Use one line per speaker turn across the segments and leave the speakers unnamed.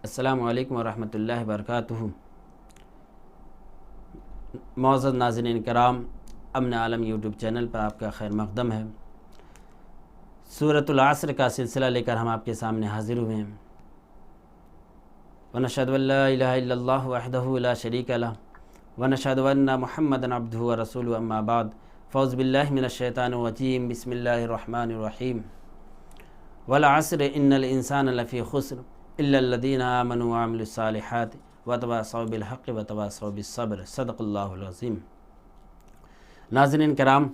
السلام علیکم ورحمۃ اللہ وبرکاتہ۔ معزز ناظرین کرام، امن عالم یوٹیوب چینل پر آپ کا خیر مقدم ہے۔ سورۃ العصر کا سلسلہ لے کر ہم آپ کے سامنے حاضر ہوئے ہیں۔ ونشهد ان لا الہ الا اللہ وحدہ لا شریک لہ ونشهد ان محمدا عبدہ ورسولہ، اما بعد فاعوذ باللہ من الشیطان الرجیم، بسم اللہ الرحمن الرحیم۔ والعصر ان الانسان لفی خسر الا الذین آمنوا وعملوا الصالحات وتواصوا بالحق وتواصوا بالصبر، صدق اللہ العظیم۔ ناظرین کرام،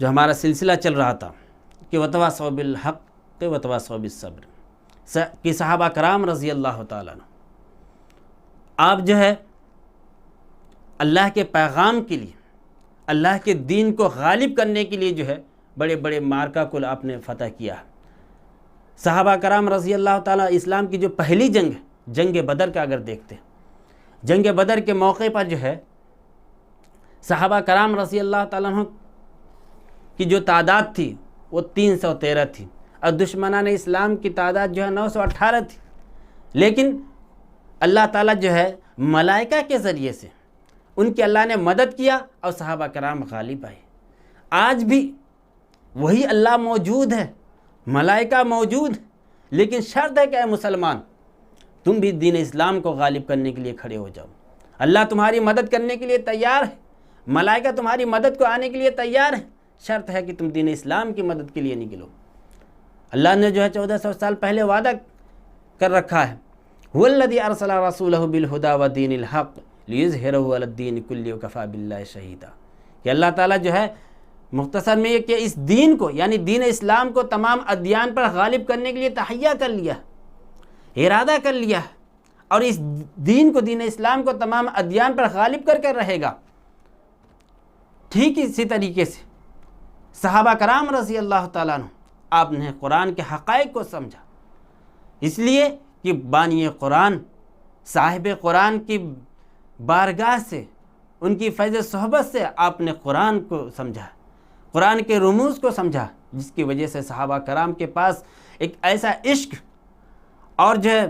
جو ہمارا سلسلہ چل رہا تھا کہ وتواصوا بالحق وتواصوا بالصبر کہ صحابہ کرام رضی اللہ تعالیٰ عنہ آپ جو ہے اللہ کے پیغام کے لیے، اللہ کے دین کو غالب کرنے کے لیے جو ہے بڑے بڑے مارکہ کو آپ نے فتح کیا۔ صحابہ کرام رضی اللہ تعالیٰ اسلام کی جو پہلی جنگ ہے، جنگ بدر کا اگر دیکھتے ہیں، جنگ بدر کے موقع پر جو ہے صحابہ کرام رضی اللہ تعالیٰ عنہ کی جو تعداد تھی وہ 313 تھی، اور دشمنان اسلام کی تعداد جو ہے 918 تھی، لیکن اللہ تعالیٰ جو ہے ملائکہ کے ذریعے سے ان کی اللہ نے مدد کیا اور صحابہ کرام غالب آئے۔ آج بھی وہی اللہ موجود ہے، ملائکہ موجود، لیکن شرط ہے کہ اے مسلمان تم بھی دین اسلام کو غالب کرنے کے لیے کھڑے ہو جاؤ۔ اللہ تمہاری مدد کرنے کے لیے تیار ہے، ملائکہ تمہاری مدد کو آنے کے لیے تیار ہے، شرط ہے کہ تم دین اسلام کی مدد کے لیے نکلو۔ اللہ نے جو ہے 1400 سال پہلے وعدہ کر رکھا ہے، هو الذی ارسل رسولہ بالہدی ودین الحق لیظہرہ علی الدین کلہ وکفی باللہ شہیدا، کہ اللہ تعالیٰ جو ہے مختصر میں یہ کہ اس دین کو یعنی دین اسلام کو تمام ادیان پر غالب کرنے کے لیے تہیہ کر لیا، ارادہ کر لیا، اور اس دین کو، دین اسلام کو تمام ادیان پر غالب کر رہے گا۔ ٹھیک اسی طریقے سے صحابہ کرام رضی اللہ تعالیٰ عنہ آپ نے قرآن کے حقائق کو سمجھا، اس لیے کہ بانی قرآن، صاحب قرآن کی بارگاہ سے، ان کی فیض صحبت سے آپ نے قرآن کو سمجھا، قرآن کے رموز کو سمجھا، جس کی وجہ سے صحابہ کرام کے پاس ایک ایسا عشق اور جو ہے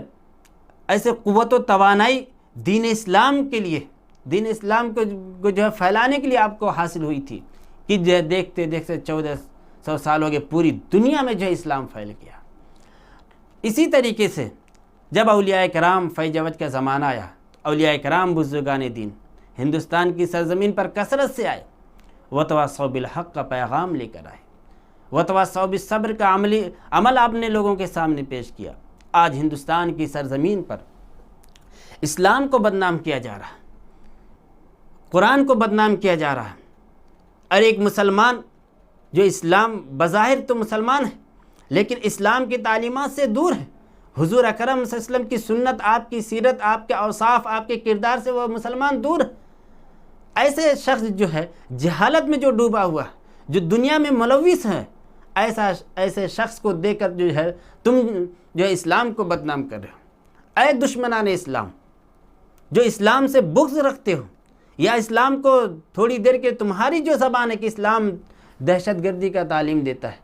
ایسے قوت و توانائی دین اسلام کے لیے، دین اسلام کو جو ہے پھیلانے کے لیے آپ کو حاصل ہوئی تھی کہ جو ہے دیکھتے دیکھتے 1400 سال ہو گئے، پوری دنیا میں جو ہے اسلام پھیل گیا۔ اسی طریقے سے جب اولیاء کرام فیض اوج کا زمانہ آیا، اولیاء کرام بزرگان دین ہندوستان کی سرزمین پر کثرت سے آئے، وتواصوا بالحق کا پیغام لے کر آئے، وتواصوا بالصبر کا عمل آپ نے لوگوں کے سامنے پیش کیا۔ آج ہندوستان کی سرزمین پر اسلام کو بدنام کیا جا رہا ہے، قرآن کو بدنام کیا جا رہا ہے، اور ایک مسلمان جو اسلام بظاہر تو مسلمان ہے لیکن اسلام کی تعلیمات سے دور ہے، حضور اکرم صلی اللہ علیہ وسلم کی سنت، آپ کی سیرت، آپ کے اوصاف، آپ کے کردار سے وہ مسلمان دور ہے۔ ایسے شخص جو ہے جہالت میں جو ڈوبا ہوا ہے، جو دنیا میں ملوث ہے، ایسے شخص کو دیکھ کر جو ہے تم جو ہے اسلام کو بدنام کر رہے ہو۔ اے دشمنان اسلام، جو اسلام سے بغض رکھتے ہو، یا اسلام کو تھوڑی دیر کے تمہاری جو زبان ہے کہ اسلام دہشت گردی کا تعلیم دیتا ہے،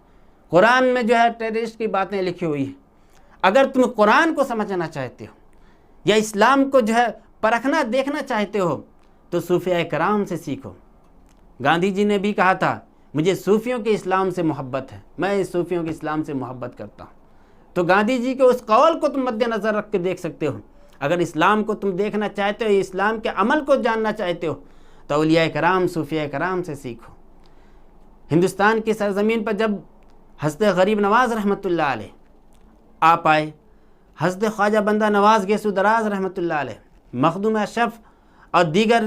قرآن میں جو ہے ٹیررسٹ کی باتیں لکھی ہوئی ہیں، اگر تم قرآن کو سمجھنا چاہتے ہو یا اسلام کو جو ہے پرکھنا دیکھنا چاہتے ہو تو صوفیاء کرام سے سیکھو۔ گاندھی جی نے بھی کہا تھا مجھے صوفیوں کے اسلام سے محبت ہے، میں اس صوفیوں کے اسلام سے محبت کرتا ہوں۔ تو گاندھی جی کے اس قول کو تم مد نظر رکھ کے دیکھ سکتے ہو۔ اگر اسلام کو تم دیکھنا چاہتے ہو، اسلام کے عمل کو جاننا چاہتے ہو، تو اولیاء کرام، صوفیاء کرام سے سیکھو۔ ہندوستان کی سرزمین پر جب حضرت غریب نواز رحمۃ اللہ علیہ آپ آئے، حضرت خواجہ بندہ نواز گیسو دراز رحمۃ اللہ علیہ، مخدوم اشرف اور دیگر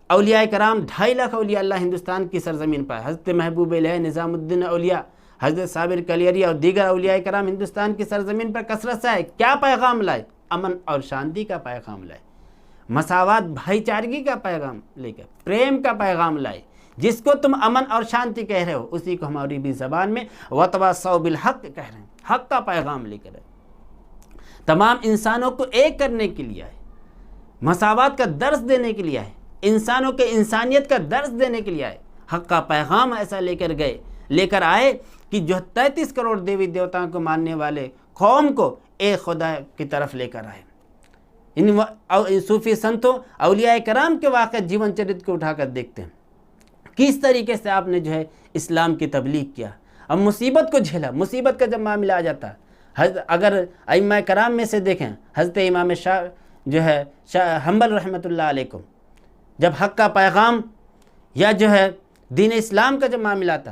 اولیاء کرام، 2.5 لاکھ اولیاء اللہ ہندوستان کی سرزمین پر، حضرت محبوب الہ نظام الدین اولیاء، حضرت صابر کلیری اور دیگر اولیاء کرام ہندوستان کی سرزمین پر کثرت سے آئے۔ کیا پیغام لائے؟ امن اور شانتی کا پیغام لائے، مساوات، بھائی چارگی کا پیغام لے کر پریم کا پیغام لائے۔ جس کو تم امن اور شانتی کہہ رہے ہو، اسی کو ہماری بھی زبان میں وتواصوا بالحق کہہ رہے ہیں، حق کا پیغام لے کر آئے، تمام انسانوں کو ایک کرنے کے لیے آئے، مساوات کا درس دینے کے لیے آئے، انسانوں کے انسانیت کا درس دینے کے لیے آئے، حق کا پیغام ایسا لے کر آئے کہ جو 33 کروڑ دیوی دیوتاؤں کو ماننے والے قوم کو ایک خدا کی طرف لے کر آئے۔ ان صوفی سنتوں اولیاء کرام کے واقع جیون چرت کو اٹھا کر دیکھتے ہیں، کس طریقے سے آپ نے جو ہے اسلام کی تبلیغ کیا، اب مصیبت کو جھیلا۔ مصیبت کا جب معاملہ آ جاتا ہے، اگر ائمہ کرام میں سے دیکھیں، حضرت امام شاہ جو ہے حنبل رحمۃ اللہ علیہ کو جب حق کا پیغام یا جو ہے دین اسلام کا جب معاملہ آتا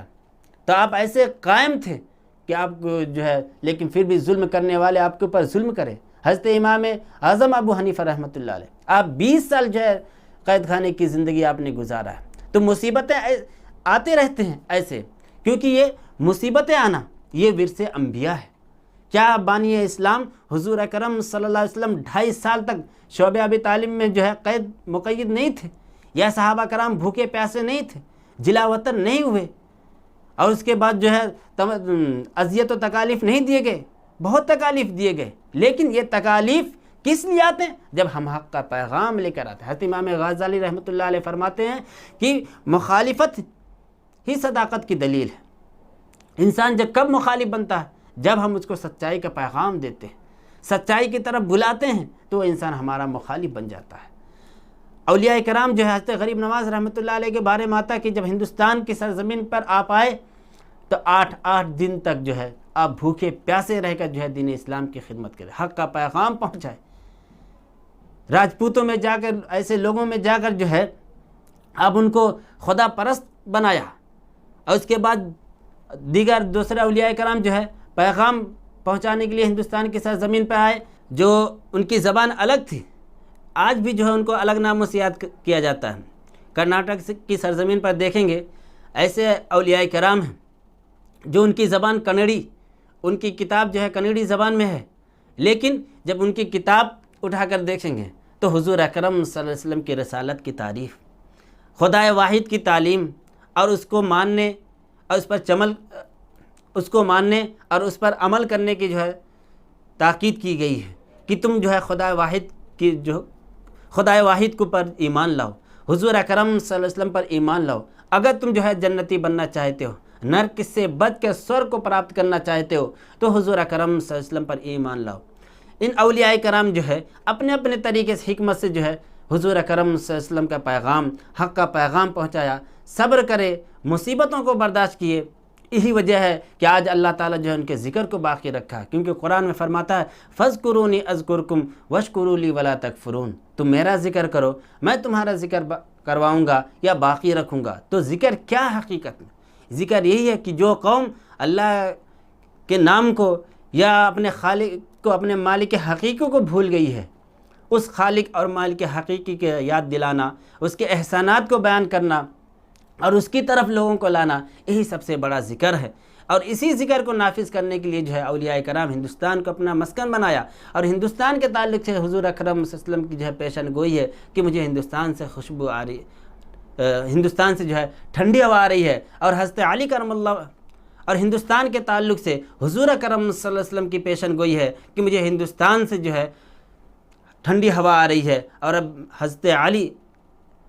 تو آپ ایسے قائم تھے کہ آپ کو جو ہے، لیکن پھر بھی ظلم کرنے والے آپ کے اوپر ظلم کرے۔ حضرت امام اعظم ابو حنیفہ رحمۃ اللہ علیہ، آپ 20 سال جو ہے قید خانے کی زندگی آپ نے گزارا ہے۔ تو مصیبتیں آتے رہتے ہیں ایسے، کیونکہ یہ مصیبتیں آنا یہ ورث انبیاء ہے۔ کیا بانی اسلام حضور اکرم صلی اللہ علیہ وسلم 2.5 سال تک شعبہ ابی طالب میں جو ہے قید مقید نہیں تھے؟ یا صحابہ کرام بھوکے پیاسے نہیں تھے، جلا وطن نہیں ہوئے، اور اس کے بعد جو ہے اذیت و تکالیف نہیں دیے گئے؟ بہت تکالیف دیے گئے، لیکن یہ تکالیف کس لیے آتے ہیں؟ جب ہم حق کا پیغام لے کر آتے ہیں۔ حضرت امام غزالی رحمۃ اللہ علیہ فرماتے ہیں کہ مخالفت ہی صداقت کی دلیل ہے۔ انسان جب کب مخالف بنتا ہے؟ جب ہم اس کو سچائی کا پیغام دیتے ہیں، سچائی کی طرف بلاتے ہیں، تو وہ انسان ہمارا مخالف بن جاتا ہے۔ اولیاء کرام جو ہے، حضرت غریب نواز رحمۃ اللہ علیہ کے بارے میں آتا ہے کہ جب ہندوستان کی سرزمین پر آپ آئے تو 8 دن تک جو ہے آپ بھوکے پیاسے رہ کر جو ہے دین اسلام کی خدمت کریں، حق کا پیغام پہنچائے۔ راجپوتوں میں جا کر، ایسے لوگوں میں جا کر جو ہے آپ ان کو خدا پرست بنایا، اور اس کے بعد دیگر دوسرے اولیاء کرام جو ہے پیغام پہنچانے کے لیے ہندوستان کی سرزمین پہ آئے، جو ان کی زبان الگ تھی، آج بھی جو ہے ان کو الگ ناموں سے یاد کیا جاتا ہے۔ کرناٹک کی سرزمین پر دیکھیں گے ایسے اولیاء کرام ہیں جو ان کی زبان کنڑی، ان کی کتاب جو ہے کنڑی زبان میں ہے، لیکن جب ان کی کتاب اٹھا کر دیکھیں گے تو حضور اکرم صلی اللہ علیہ وسلم کی رسالت کی تعریف، خدا واحد کی تعلیم اور اس کو ماننے اور اس پر عمل کرنے کی جو ہے تاکید کی گئی ہے کہ تم جو ہے خدا واحد کو پر ایمان لاؤ، حضور اکرم صلی اللہ علیہ وسلم پر ایمان لاؤ۔ اگر تم جو ہے جنتی بننا چاہتے ہو، نرک سے بچ کے سور کو پراپت کرنا چاہتے ہو، تو حضور اکرم صلی اللہ علیہ وسلم پر ایمان لاؤ۔ ان اولیاء کرام جو ہے اپنے اپنے طریقے سے حکمت سے جو ہے حضور اکرم صلی اللہ علیہ وسلم کا پیغام، حق کا پیغام پہنچایا، صبر کرے، مصیبتوں کو برداشت کیے۔ یہی وجہ ہے کہ آج اللہ تعالیٰ جو ہے ان کے ذکر کو باقی رکھا ہے، کیونکہ قرآن میں فرماتا ہے فَاذْكُرُونِي أَذْكُرْكُمْ وَاشْكُرُوا لِي وَلَا تَكْفُرُونَ، تم میرا ذکر کرو، میں تمہارا ذکر کرواؤں گا یا باقی رکھوں گا۔ تو ذکر کیا حقیقت میں؟ ذکر یہی ہے کہ جو قوم اللہ کے نام کو یا اپنے خالق کو، اپنے مالک حقیقی کو بھول گئی ہے، اس خالق اور مالک حقیقی کے یاد دلانا، اس کے احسانات کو بیان کرنا اور اس کی طرف لوگوں کو لانا، یہی سب سے بڑا ذکر ہے۔ اور اسی ذکر کو نافذ کرنے کے لیے جو ہے اولیاء کرام ہندوستان کو اپنا مسکن بنایا، اور ہندوستان کے تعلق سے حضور اکرم صلی اللہ علیہ وسلم کی جو ہے پیشن گوئی ہے کہ مجھے ہندوستان سے خوشبو آ رہی، ہندوستان سے جو ہے ٹھنڈی ہوا آ رہی ہے، اور حضرت علی کرم اللہ اور ہندوستان کے تعلق سے حضور اکرم صلی اللہ علیہ وسلم کی پیشن گوئی ہے کہ مجھے ہندوستان سے جو ہے ٹھنڈی ہوا آ رہی ہے۔ اور اب حضرت علی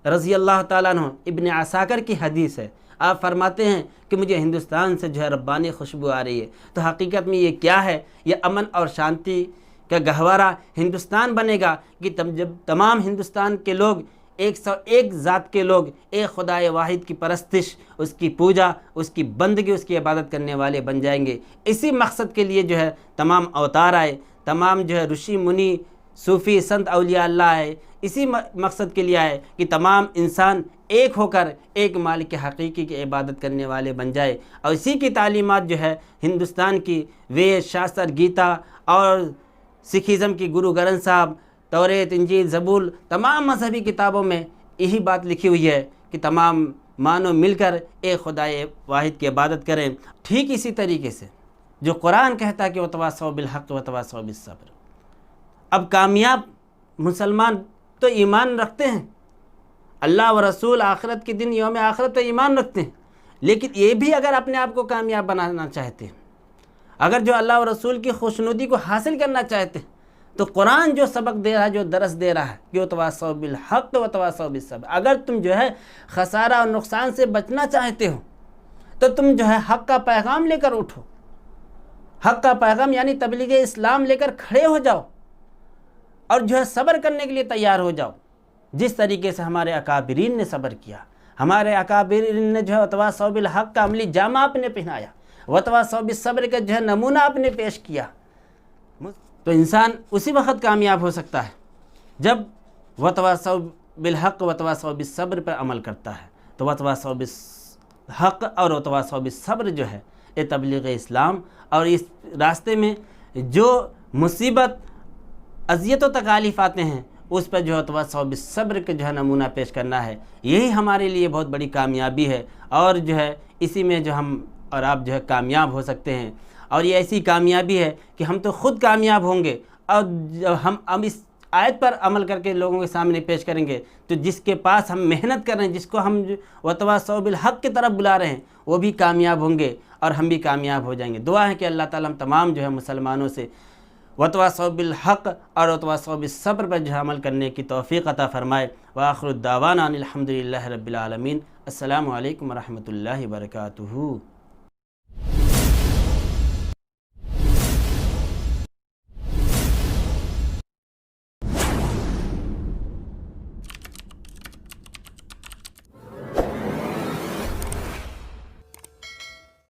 رضی اللہ تعالیٰ عنہ، ابن عساکر کی حدیث ہے، آپ فرماتے ہیں کہ مجھے ہندوستان سے جو ہے ربانی خوشبو آ رہی ہے۔ تو حقیقت میں یہ کیا ہے؟ یہ امن اور شانتی کا گہوارہ ہندوستان بنے گا کہ جب تمام ہندوستان کے لوگ 101 ذات کے لوگ ایک خدا واحد کی پرستش، اس کی پوجا، اس کی بندگی، اس کی عبادت کرنے والے بن جائیں گے۔ اسی مقصد کے لیے جو ہے تمام اوتار آئے، تمام جو ہے رشی منی، صوفی، سنت، اولیاء اللہ آئے، اسی مقصد کے لیے آئے کہ تمام انسان ایک ہو کر ایک مالک حقیقی کی عبادت کرنے والے بن جائے۔ اور اسی کی تعلیمات جو ہے ہندوستان کی وید، شاستر، گیتا اور سکھزم کی گرو گرنتھ صاحب، توریت، انجیل، زبور، تمام مذہبی کتابوں میں یہی بات لکھی ہوئی ہے کہ تمام مانو مل کر ایک خدا واحد کی عبادت کریں۔ ٹھیک اسی طریقے سے جو قرآن کہتا ہے کہ وتواصوا بالحق وتواصوا بالصبر۔ اب کامیاب مسلمان تو ایمان رکھتے ہیں، اللہ و رسول، آخرت کے دن، یوم آخرت تو ایمان رکھتے ہیں، لیکن یہ بھی اگر اپنے آپ کو کامیاب بنانا چاہتے ہیں، اگر جو اللہ و رسول کی خوشنودی کو حاصل کرنا چاہتے ہیں، تو قرآن جو سبق دے رہا ہے، جو درس دے رہا ہے کہ وتواصوا بالحق وتواصوا بالصبر، اگر تم جو ہے خسارہ اور نقصان سے بچنا چاہتے ہو تو تم جو ہے حق کا پیغام لے کر اٹھو، حق کا پیغام یعنی تبلیغ اسلام لے کر کھڑے ہو جاؤ اور جو ہے صبر کرنے کے لیے تیار ہو جاؤ، جس طریقے سے ہمارے اکابرین نے صبر کیا۔ ہمارے اکابرین نے جو ہے وتواصوا بالحق کا عملی جامہ آپ نے پہنایا، وتواصوا بالصبر کا جو ہے نمونہ آپ نے پیش کیا۔ تو انسان اسی وقت کامیاب ہو سکتا ہے جب وتواصوا بالحق وتواصوا بالصبر پر عمل کرتا ہے۔ تو وتواصوا بالحق اور وتواصوا بالصبر جو ہے یہ تبلیغ اسلام، اور اس راستے میں جو مصیبت اذیت و تکالیف آتے ہیں اس پر جو ہے وتواصوا بالصبر کے جو ہے نمونہ پیش کرنا ہے، یہی ہمارے لیے بہت بڑی کامیابی ہے، اور جو ہے اسی میں جو ہم اور آپ جو ہے کامیاب ہو سکتے ہیں۔ اور یہ ایسی کامیابی ہے کہ ہم تو خود کامیاب ہوں گے، اور جب ہم اس آیت پر عمل کر کے لوگوں کے سامنے پیش کریں گے تو جس کے پاس ہم محنت کر رہے ہیں، جس کو ہم وتواصوا بالحق کی طرف بلا رہے ہیں، وہ بھی کامیاب ہوں گے اور ہم بھی کامیاب ہو جائیں گے۔ دعا ہے کہ اللہ تعالیٰ ہم تمام جو ہے مسلمانوں سے وتواصوا بالحق اور وتواصوا بالصبر پر جو ہے عمل کرنے کی توفیق عطا فرمائے۔ وآخر الدعوانا ان الحمد للہ رب العالمین۔ السلام علیکم ورحمۃ اللہ وبرکاتہ۔